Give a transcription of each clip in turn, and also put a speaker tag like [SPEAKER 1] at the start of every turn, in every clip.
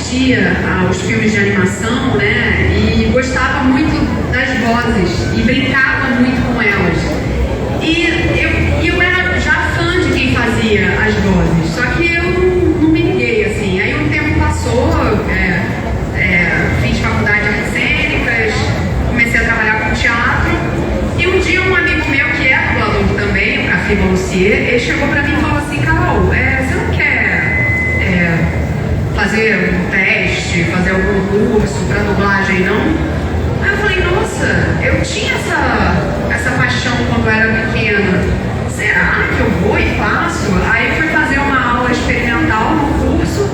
[SPEAKER 1] assistia aos filmes de animação, né? E gostava muito das vozes e brincava muito com elas. E eu era já fã de quem fazia as vozes, só que eu não me liguei, assim. Aí o tempo passou, fiz faculdade de artes cênicas, comecei a trabalhar com teatro, e um dia um amigo meu, que é dublador também, o Café Boncier, ele chegou pra mim e falou assim: Carol, você não quer fazer um teste, fazer algum curso pra dublagem, não? Aí eu falei: nossa, eu tinha essa paixão quando eu era pequena, será que eu vou e faço? Aí eu fui fazer uma aula experimental no curso,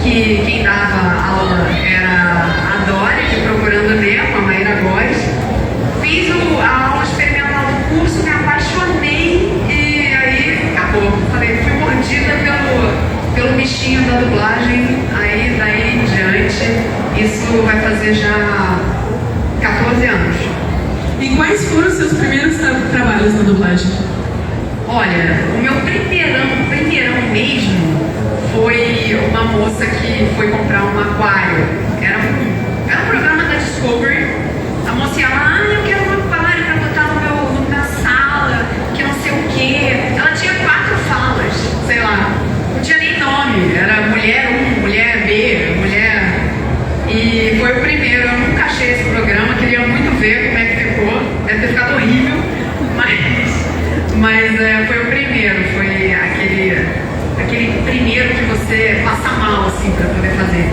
[SPEAKER 1] que quem dava aula era a Dori, de Procurando Nemo, a Maíra Góes. Fiz a aula experimental do curso, me apaixonei e aí acabou. Falei, fui mordida pelo bichinho da dublagem. Aí daí em diante, isso vai fazer já 14 anos.
[SPEAKER 2] E quais foram os seus primeiros trabalhos na dublagem?
[SPEAKER 1] Olha, o meu primeirão mesmo foi uma moça que foi comprar um aquário. Era um programa da Discovery. A moça ia lá: eu quero um aquário pra botar na sala, que não sei o quê. Ela tinha 4 falas, sei lá, não tinha nem nome. Era mulher 1, mulher B, mulher... E foi o primeiro. Eu nunca achei esse programa, queria muito ver como é que ficou. Deve ter ficado horrível, mas foi o primeiro. Foi aquele primeiro que você passa mal, assim, pra poder fazer.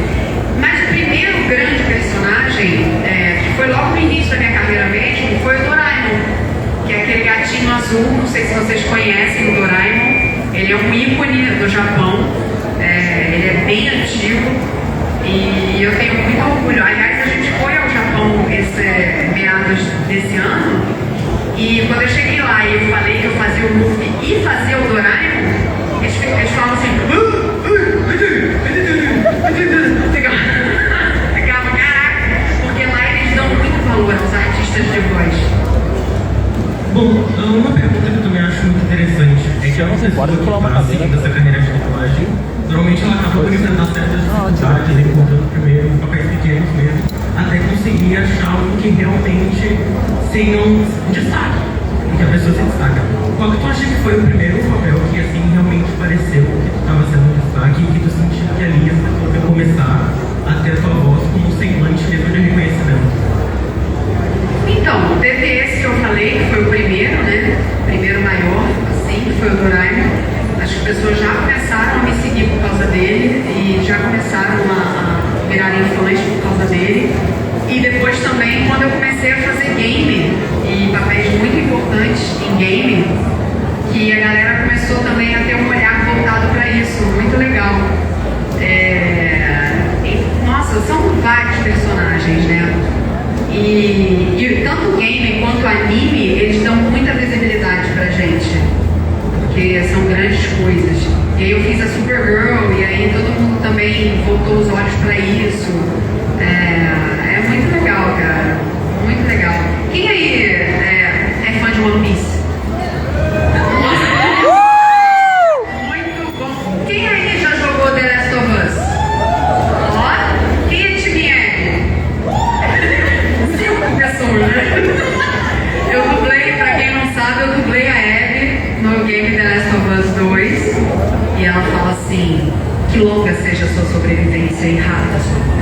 [SPEAKER 1] Mas o primeiro grande personagem, que foi logo no início da minha carreira mesmo, foi o Doraemon, que é aquele gatinho azul. Não sei se vocês conhecem o Doraemon. Ele é um ícone do Japão. Ele é bem antigo. E eu tenho muito orgulho. Aliás, a gente foi ao Japão meados desse ano, e quando eu cheguei lá e eu falei que eu fazia o Luffy e fazia o Doraemon, eles falam assim: legal, caraca, porque lá eles dão muito valor aos artistas de voz.
[SPEAKER 3] Bom, uma pergunta que eu também acho muito interessante é que a pessoa que está seguindo essa carreira de dublagem, normalmente ela acaba por enfrentar certas dificuldades, encontrando primeiro papéis pequenos mesmo, até conseguir achar algo que realmente tenha um destaque, em que a pessoa se destaca. Qual que tu acha que foi o primeiro papel que assim realmente pareceu que tu estava sendo um destaque e que tu sentiu que ali as pessoas iam começar a ter a tua voz como um semblante mesmo de reconhecimento?
[SPEAKER 1] Então, teve esse que eu falei, que foi o primeiro, né? O primeiro maior, assim, que foi o Doraemon. Acho que as pessoas já começaram a me seguir por causa dele e já começaram a virarem fãs por causa dele. E depois também, quando eu comecei a fazer game, e papéis muito importantes em game, que a galera começou também a ter um olhar voltado para isso, muito legal. Nossa, são vários personagens, né? E tanto o game quanto o anime, eles dão muita visibilidade pra gente, porque são grandes coisas. E aí eu fiz a Supergirl, e aí todo mundo também voltou os olhos pra isso. É muito legal, cara, muito legal. Quem aí é fã de One Piece? Muito bom. Quem aí já jogou The Last of Us? Ó, quem é time Egg? 5 pessoas, né? Eu dublei, pra quem não sabe, eu dublei a Abby no game The Last of Us 2. E ela fala assim: que longa seja a sua sobrevivência e rápida a sua morte.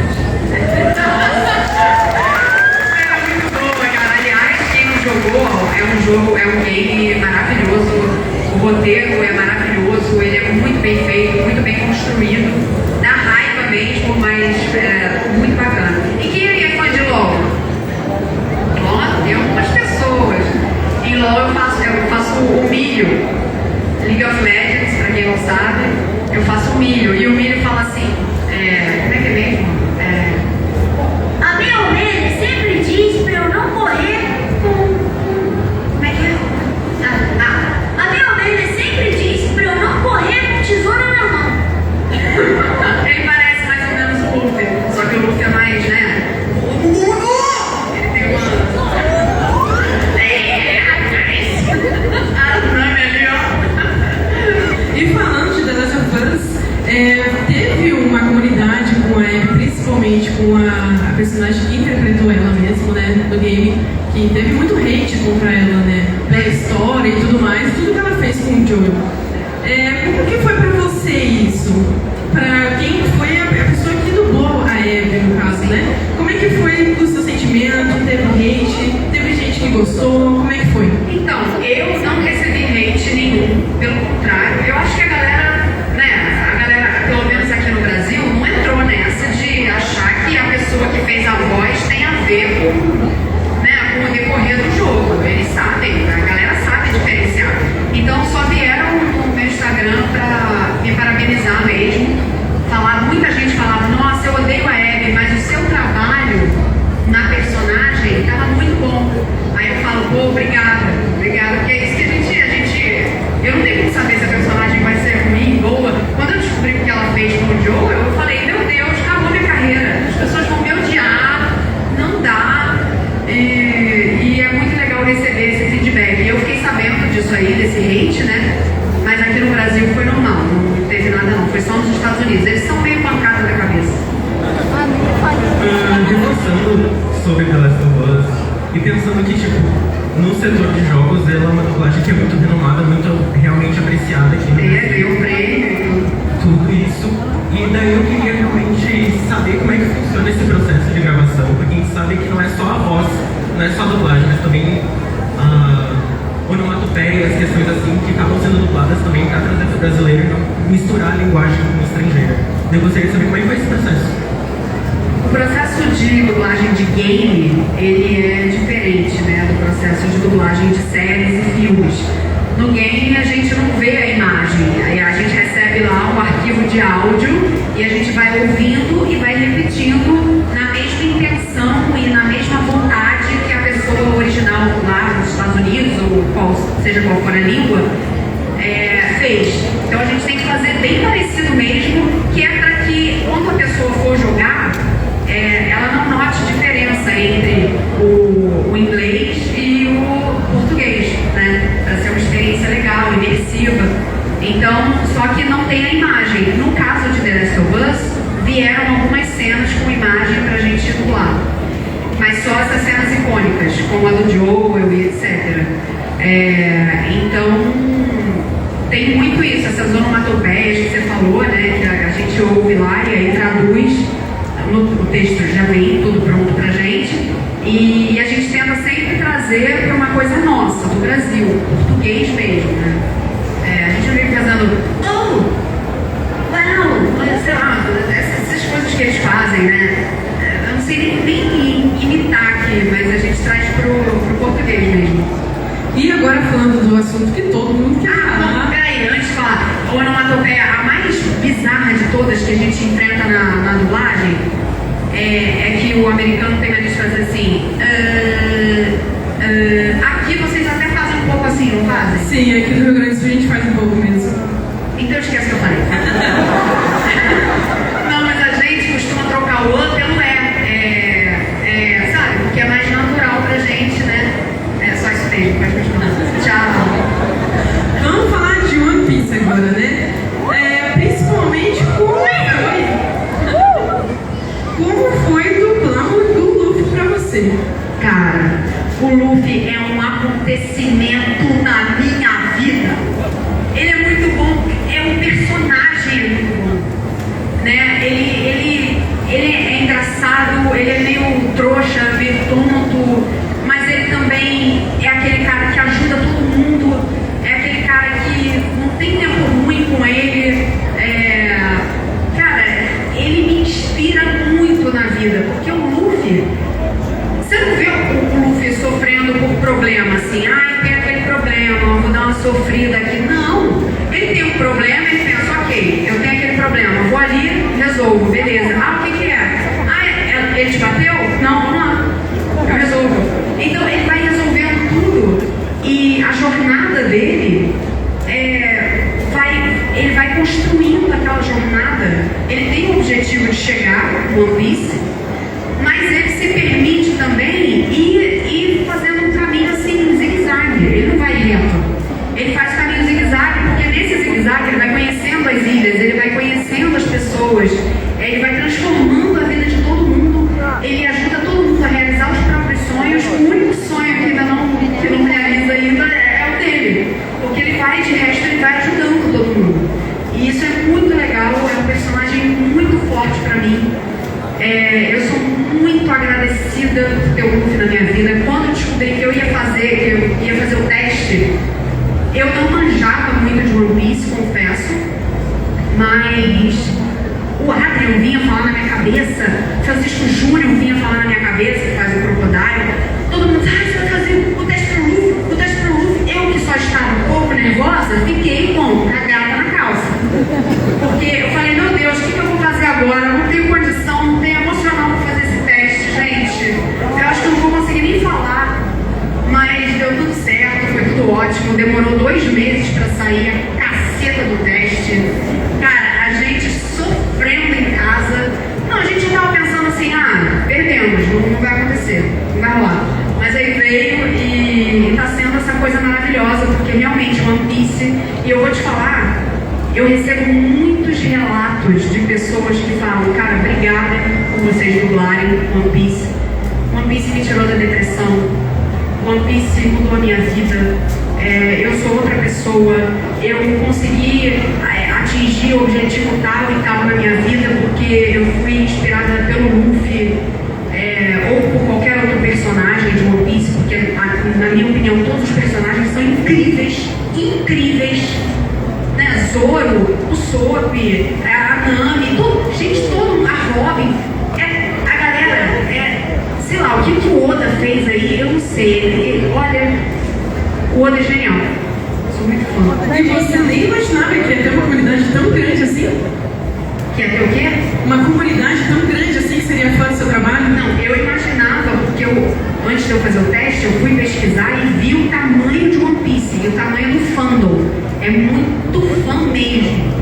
[SPEAKER 1] Era muito boa, cara. Aliás, quem não jogou, é um game maravilhoso. O roteiro é maravilhoso, ele é muito bem feito, muito bem construído. Dá raiva mesmo, mas muito bacana. E quem aí é fã de LOL? Tem algumas pessoas. Em LOL eu faço o milho. League of Legends, pra quem não sabe, eu faço o milho. E o milho fala assim, como é que é mesmo?
[SPEAKER 4] A minha ovelha sempre diz pra eu não correr com... Como é que é? A minha ovelha sempre diz pra eu não correr com tesoura na mão.
[SPEAKER 1] Ele parece mais ou menos o Luffy, só que o Luffy é mais, né? Ele tem uma...
[SPEAKER 2] E falando de The Last of Us, personagem que interpretou ela mesmo, né, do game, que teve muito hate contra ela, né, pela história e tudo mais, tudo que ela fez com o Joel. Como que foi pra você isso? Pra quem foi a pessoa que dublou a Abby, no caso, né? Como é que foi o seu sentimento? Teve hate? Teve gente que gostou? Como é que foi?
[SPEAKER 1] Então, eu não recebi hate nenhum, pelo contrário. Eu acho que a galera, pelo menos aqui no Brasil, não entrou nessa de achar que a pessoa que fez a voz tem a ver com o decorrer do jogo. Eles sabem, a galera sabe diferenciar. Então, só vieram no meu Instagram pra me parabenizar mesmo. Muita gente falava, nossa, eu odeio a Abby, mas o seu trabalho na personagem estava muito bom. Aí eu falo, pô, obrigada, porque é isso que a gente... Eu não tenho como saber se a personagem vai ser ruim, boa. Quando eu descobri o que ela fez com o Joe, eu falei, meu Deus, acabou minha carreira. As pessoas vão me odiar, não dá. E é muito legal receber esse feedback. E eu fiquei sabendo disso aí, desse hate, né? Mas aqui no Brasil foi normal, não teve nada não. Foi só nos Estados Unidos. Eles são meio pancada da cabeça.
[SPEAKER 3] Debruçando sobre The Last of Us e pensando que, tipo, no setor de jogos ela é uma dublagem que é muito renomada, muito realmente apreciada aqui no Brasil.
[SPEAKER 1] Deu prêmio.
[SPEAKER 3] Tudo isso. E daí eu queria realmente saber como é que funciona esse processo de gravação, porque a gente sabe que não é só a voz, não é só a dublagem, mas também onomatopeias, questões assim, que acabam sendo dubladas também para trazer para o brasileiro e não misturar a linguagem com a estrangeira. Eu gostaria de saber como é que foi esse processo.
[SPEAKER 1] O processo de dublagem de game, ele é diferente, né, do processo de dublagem de séries e filmes. No game a gente não vê a imagem, aí a gente recebe lá um arquivo de áudio e a gente vai ouvindo e vai repetindo na mesma intenção e na mesma vontade que a pessoa original lá nos Estados Unidos, ou seja qual for a língua, fez. Então a gente tem que fazer bem parecido mesmo, que é para que quando a pessoa for jogar, ela não note diferença entre o inglês e o português, né? Para ser uma experiência legal, imersiva. Então, só que não tem a imagem. No caso de The Last of Us, vieram algumas cenas com imagem pra gente dublar. Mas só essas cenas icônicas, como a do Joel e etc. Então, tem muito isso, essas onomatopeias que você falou, né? Que a gente ouve lá e aí traduz. O texto já vem tudo pronto pra gente e a gente tenta sempre trazer para uma coisa nossa, do Brasil, português mesmo, né? A gente não vem pensando, sei lá, essas coisas que eles fazem, né? Eu não sei nem imitar aqui, mas a gente traz pro português mesmo.
[SPEAKER 2] E agora falando do assunto que todo mundo quer falar.
[SPEAKER 1] Peraí, antes de falar, a onomatopeia, a mais bizarra de todas que a gente enfrenta na dublagem é que o americano tem mania de fazer assim. Aqui vocês até fazem um pouco assim, não fazem?
[SPEAKER 2] Sim, aqui no Rio Grande do Sul a gente faz um pouco mesmo.
[SPEAKER 1] Então esquece que eu falei. Não, mas a gente costuma trocar o pelo sabe? Porque é mais natural pra gente, né? É só isso mesmo, pode continuar. Tchau.
[SPEAKER 2] Vamos falar de One Piece agora, né? Principalmente como foi dublar do Luffy pra você?
[SPEAKER 1] Cara, o Luffy é um acontecimento na minha vida. Ele é muito bom, um personagem muito bom, né? Ele é engraçado, ele é meio trouxa, meio tonto, mas ele também é aquele cara que ajuda todo mundo, é aquele cara que não tem tempo ruim com ele. Cara, ele me inspira muito na vida, porque o Luffy, você não vê o Luffy sofrendo por problema, assim, tem aquele problema, vou dar uma sofrida aqui. Não, ele tem um problema, ele pensa, ok, eu tenho aquele problema, vou ali, resolvo, beleza. O que é? Ele te bateu? Não, vamos lá, eu resolvo. Então ele vai resolvendo tudo e a jornada dele ele vai construindo aquela jornada. Ele tem o objetivo de chegar no One Piece, mas ele se permite também ir fazendo um caminho assim, zigue-zague. Ele não vai reto. Ele faz caminho zigue-zague, porque nesse zigue-zague ele vai conhecendo as ilhas, ele vai conhecendo as pessoas, ele vai transformando a vida de todo mundo, ele Eu sou muito agradecida por ter o Luffy na minha vida. Quando eu descobri que eu ia fazer o teste, eu não manjava muito de One Piece, confesso, mas o Adrian vinha falar na minha cabeça, Francisco Júnior vinha falar na minha cabeça, que faz o Crocodile. Todo mundo, você vai fazer o teste pro Luffy. Eu que só estava um pouco nervosa, fiquei com cagada na calça. Porque eu falei, meu Deus, o que eu vou fazer agora? Não tenho condição, não tenho emocional para fazer esse teste, gente. Eu acho que eu não vou conseguir nem falar. Mas deu tudo certo, foi tudo ótimo. Demorou 2 meses para sair a caceta do teste. Cara, a gente sofrendo em casa. Não, a gente tava pensando assim, perdemos, não vai acontecer, não vai rolar. Mas aí veio e tá sendo essa coisa maravilhosa, porque realmente One Piece, e eu vou te falar, eu recebo muitos relatos de pessoas que falam, cara, obrigada por vocês dublarem One Piece. One Piece me tirou da depressão, One Piece mudou a minha vida. Eu sou outra pessoa, eu consegui atingir o objetivo tal e tal na minha vida porque eu fui inspirada pelo Luffy, ou por qualquer outro personagem de One Piece, porque na minha opinião todos os personagens são incríveis, né? Zoro, o Sop, a Nami, a Robin, a galera, sei lá, o que o Oda fez aí, eu não sei, olha, o Oda é genial, sou muito fã.
[SPEAKER 2] E você nem imaginava que ia ter uma comunidade tão grande assim?
[SPEAKER 1] Que ia ter o quê?
[SPEAKER 2] Uma comunidade tão grande assim que seria fã do seu trabalho?
[SPEAKER 1] Não, eu imaginava, porque antes de eu fazer o teste, eu fui pesquisar e vi o tamanho de One Piece e o tamanho do fandom. É muito fã mesmo.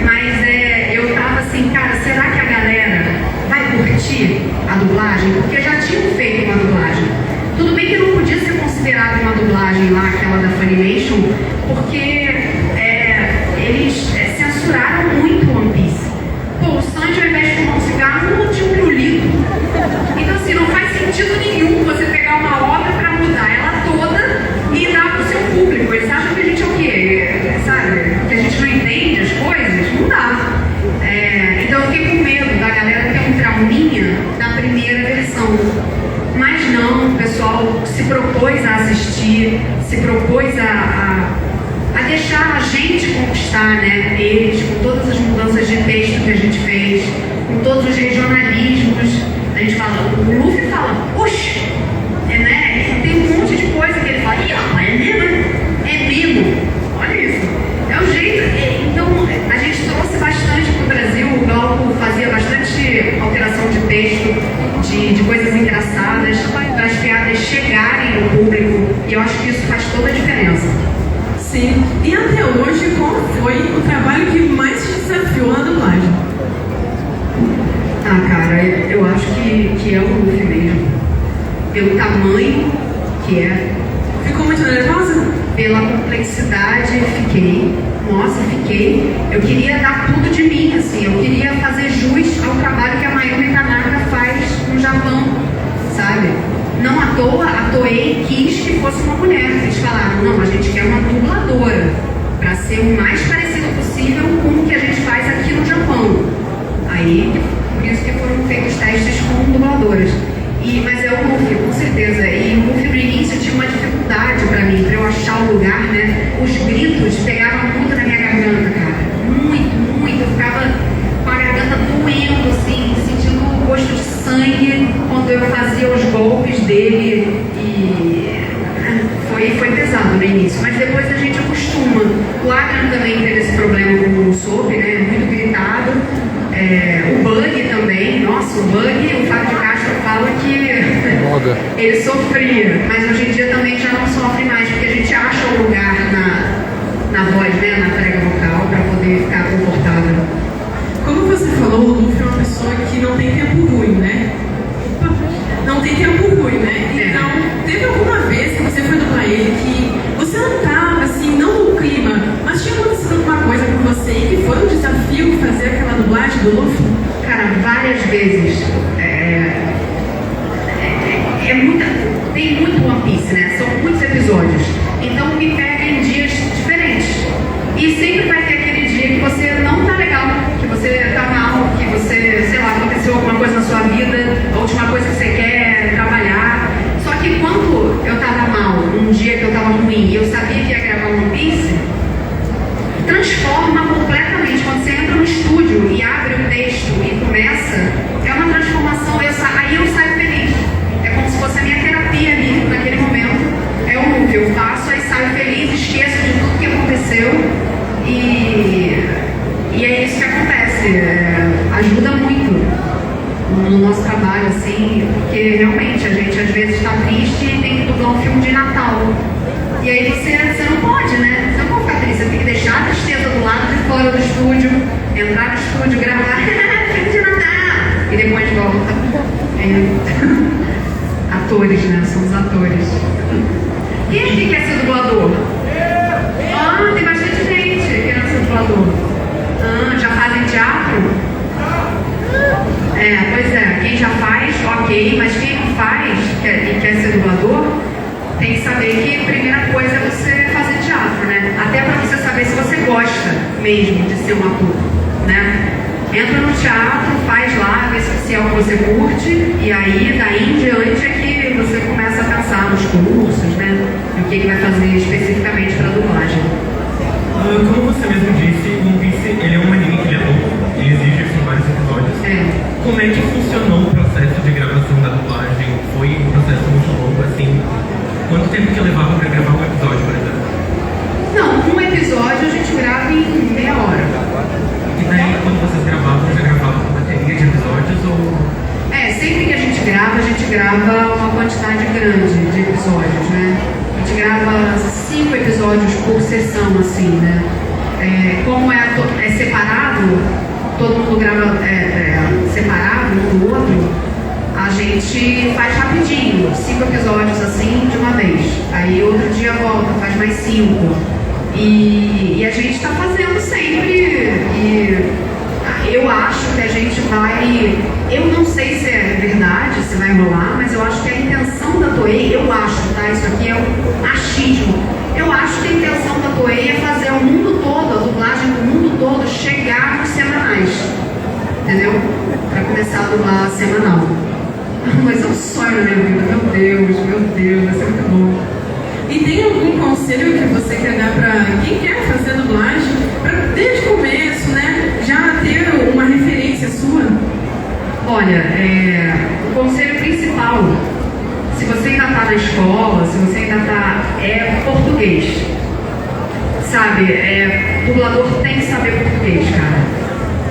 [SPEAKER 1] Mas eu tava assim, cara, será que a galera vai curtir a dublagem? Porque já tinham feito uma dublagem. Tudo bem que não podia ser considerada uma dublagem lá, aquela da Funimation, porque eles censuraram muito One Piece. Pô, o Sanji, ao invés de fumar um cigarro, não tinha um pirulito. Então, assim, não faz sentido nenhum você pegar uma obra pra mudar ela toda e dar pro seu público. Eles acham que a gente é o quê? Sabe? Que a gente não entende as coisas? Não dá. Então, eu fiquei com medo da galera ter um trauminha da primeira versão. Mas não, o pessoal se propôs a assistir, se propôs a deixar a gente conquistar, né, eles, com todas as mudanças de texto que a gente fez, com todos os regionalismos. A gente fala, o Luffy fala, oxe, né, tem um monte de coisa que ele fala, é mesmo, olha isso, é o jeito. Então, a gente trouxe bastante para o Brasil, o Glauco fazia bastante alteração de texto, de coisas engraçadas, para as piadas chegarem no público, e eu acho que isso faz toda a diferença.
[SPEAKER 2] Sim. E até hoje, qual foi o trabalho que mais te desafiou na dublagem?
[SPEAKER 1] Cara, eu acho que é o Luffy mesmo. Pelo tamanho que é.
[SPEAKER 2] Ficou muito nervosa?
[SPEAKER 1] Pela complexidade, fiquei. Nossa, fiquei. Eu queria dar tudo de mim, assim. Eu queria fazer jus ao trabalho que a Mayumi Tanaka faz no Japão, sabe? Não à toa, a Toei quis que fosse uma mulher. Eles falaram, não, a gente quer uma dubladora para ser o mais parecido possível com o que a gente faz aqui no Japão. Aí, por isso que foram feitos testes com dubladoras. Mas é o Luffy, com certeza. E o Luffy no início tinha uma dificuldade para mim, para eu achar o lugar, né? Os gritos pegavam muito na minha garganta, cara. Muito. Eu ficava com a garganta doendo, assim, sentindo o gosto de sangue quando eu fazia os golpes dele. E foi pesado no início, mas depois a gente acostuma. O Adrian também teve esse problema com o Sop, né? Muito gritado. O Bug também, nossa, o Bug, o Fábio de Castro fala que ele sofria, mas hoje em dia também já não sofre mais, porque a gente acha o lugar na voz, né, na prega vocal, para poder ficar confortável.
[SPEAKER 2] Como você falou, o Luffy é uma pessoa que não tem tempo ruim, né? Não tem tempo ruim, né? Então, teve alguma vez que você foi dublar ele que você não estava assim, não no clima, mas tinha acontecido alguma coisa com você e que foi um desafio fazer aquela dublagem do Luffy?
[SPEAKER 1] Cara, várias vezes. Tem muito One Piece, né? São muitos episódios. Então me pega em dias diferentes. E sempre vai ter aquele dia que você não tá legal, que você tá mal, que você, sei lá, aconteceu isso que acontece, ajuda muito no nosso trabalho, assim, porque realmente a gente às vezes está triste e tem que dublar um filme de Natal. E aí você não pode, né? Você não pode ficar triste, você tem que deixar a tristeza do lado de fora do estúdio, entrar no estúdio, gravar filme de Natal e depois volta. Atores, né? Somos atores. Quem aqui quer ser dublador? Ah, tem bastante gente querendo ser dublador. Ah, já fazem teatro? Pois é, quem já faz, ok, mas quem não faz e quer ser dublador, tem que saber que a primeira coisa é você fazer teatro, né? Até pra você saber se você gosta mesmo de ser um ator, né? Entra no teatro, faz lá, vê se é o que você curte, e aí, daí em diante, é que você começa a pensar nos cursos, né? E o que vai fazer especificamente para dublagem.
[SPEAKER 3] Como você mesmo disse, o One Piece, ele é um anime que ele é longo, ele exige assim, vários episódios. Como é que funcionou o processo de gravação da dublagem? Foi um processo muito longo, assim? Quanto tempo que levava para gravar um episódio, por exemplo?
[SPEAKER 1] Não, um episódio a gente grava em meia hora.
[SPEAKER 3] E daí, quando vocês gravavam, já gravavam uma bateria de episódios ou...
[SPEAKER 1] Sempre que a gente grava uma quantidade grande de episódios, né? A gente grava 5 episódios por sessão, assim, né? Como é separado, todo mundo grava separado um do outro, a gente faz rapidinho, 5 episódios assim de uma vez. Aí outro dia volta, faz mais 5. E a gente está fazendo sempre. E eu acho que a gente vai. Eu não sei se é verdade, se vai rolar, mas eu acho que a intenção da Toei, eu acho, tá? Isso aqui é um achismo. Eu acho que a intenção da Toei é fazer o mundo todo, a dublagem do mundo todo, chegar nos semanais. Entendeu? Para começar a dublar semanal. Mas é um sonho na minha vida, meu Deus, vai ser muito bom.
[SPEAKER 2] E tem algum conselho que você quer dar para quem quer fazer dublagem, para desde o começo, né, já ter uma referência sua?
[SPEAKER 1] Olha, o conselho principal, se você ainda está na escola, se você ainda está, é português. Sabe, dublador tem que saber português, cara.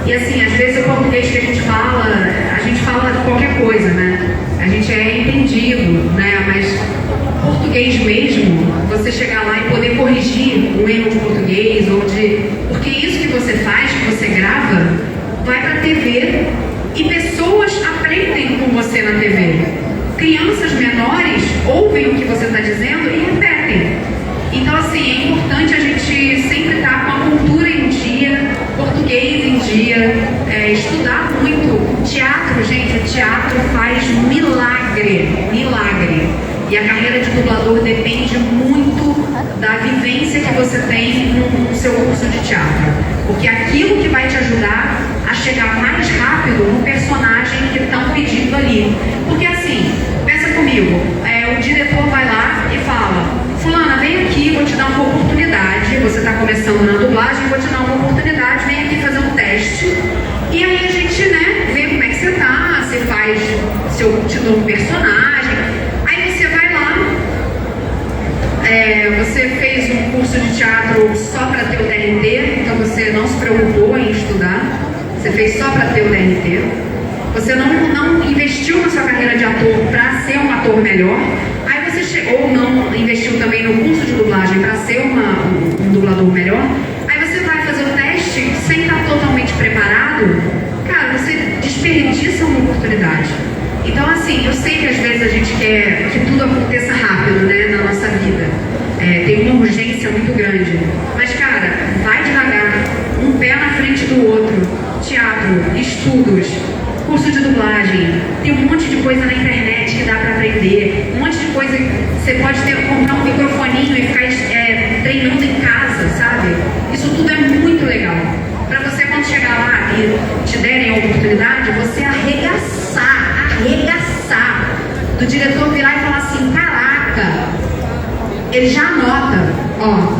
[SPEAKER 1] E assim, às vezes o português que a gente fala qualquer coisa, né? A gente é entendido, né? Mas português mesmo, você chegar lá e poder corrigir um erro de português ou de... Porque isso que você faz, que você grava, vai pra TV e pessoas aprendem com você na TV. Crianças menores ouvem o que você está dizendo e repetem. Então, assim, é importante a gente sempre estar com a cultura em dia, português em dia, estudar muito. Teatro, gente, o teatro faz milagre. E a carreira de dublador depende muito da vivência que você tem no seu curso de teatro. Porque aquilo que vai te ajudar a chegar mais rápido no personagem que estão pedindo ali. Porque assim, pensa comigo, o diretor vai lá e fala: fulana, vem aqui, vou te dar uma oportunidade. Você está começando na dublagem, vou te dar uma oportunidade, vem aqui fazer um teste. E aí a gente, né, vê como é que você tá, você faz te dou um personagem. Aí você vai lá, você fez um curso de teatro só para ter o DRT, então você não se preocupou em estudar, você fez só para ter o DRT. Você não investiu na sua carreira de ator para ser um ator melhor. Aí você chegou, não investiu também no curso de dublagem para ser um dublador melhor. Aí você vai fazer o teste sem estar totalmente preparado. Cara, você desperdiça uma oportunidade. Então, assim, eu sei que às vezes a gente quer que tudo aconteça rápido, né, na nossa vida. Tem uma urgência muito grande. Mas, cara, vai devagar, um pé na frente do outro. Teatro, estudos, curso de dublagem, tem um monte de coisa na internet que dá pra aprender, um monte de coisa, você pode comprar um microfoninho e ficar treinando em casa, sabe? Isso tudo é muito legal. Pra você, quando chegar lá e te derem a oportunidade, você arregaçar, do diretor virar e falar assim: caraca, ele já anota, ó,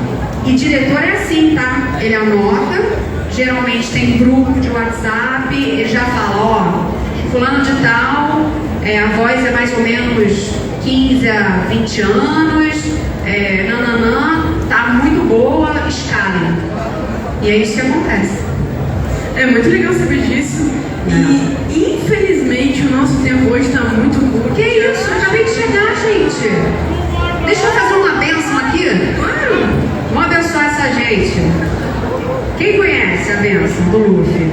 [SPEAKER 1] e diretor é assim, tá? Ele anota, geralmente tem grupo de WhatsApp, ele já fala, ó, fulano de tal, a voz é mais ou menos 15 a 20 anos, tá muito boa, escala. E é isso que acontece.
[SPEAKER 2] É muito legal saber disso. E infelizmente o nosso tempo hoje está muito curto.
[SPEAKER 1] Que isso? Eu acabei de chegar, gente. Deixa eu fazer uma bênção aqui.
[SPEAKER 2] Claro.
[SPEAKER 1] Vamos abençoar essa gente. Quem conhece a bênção do Luffy?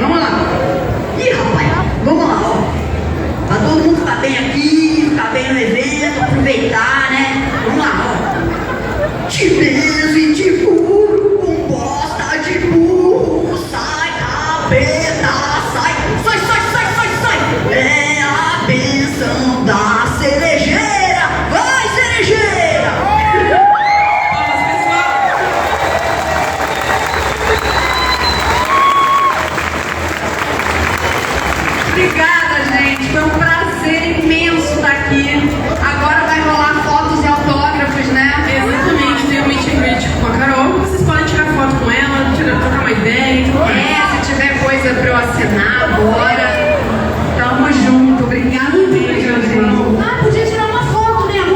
[SPEAKER 1] Vamos lá.
[SPEAKER 5] Ih, rapaz, vamos lá, ó. Pra todo mundo ficar bem aqui, ficar bem no evento, aproveitar, né? Vamos lá, ó. Te beijo e te furo com bosta de burro. Sai, capeta, sai, sai, sai, sai, sai, sai. É a benção da cerejeira. Vai, cerejeira!
[SPEAKER 2] Palmas, pessoal.
[SPEAKER 1] Obrigada, gente. Foi um prazer imenso estar aqui. Agora vai rolar fotos e autógrafos, né?
[SPEAKER 2] Exatamente, tem um meet and greet com a Carol. Vocês podem tirar foto com ela, trocar uma ideia.
[SPEAKER 1] Se tiver coisa pra eu assinar, bora.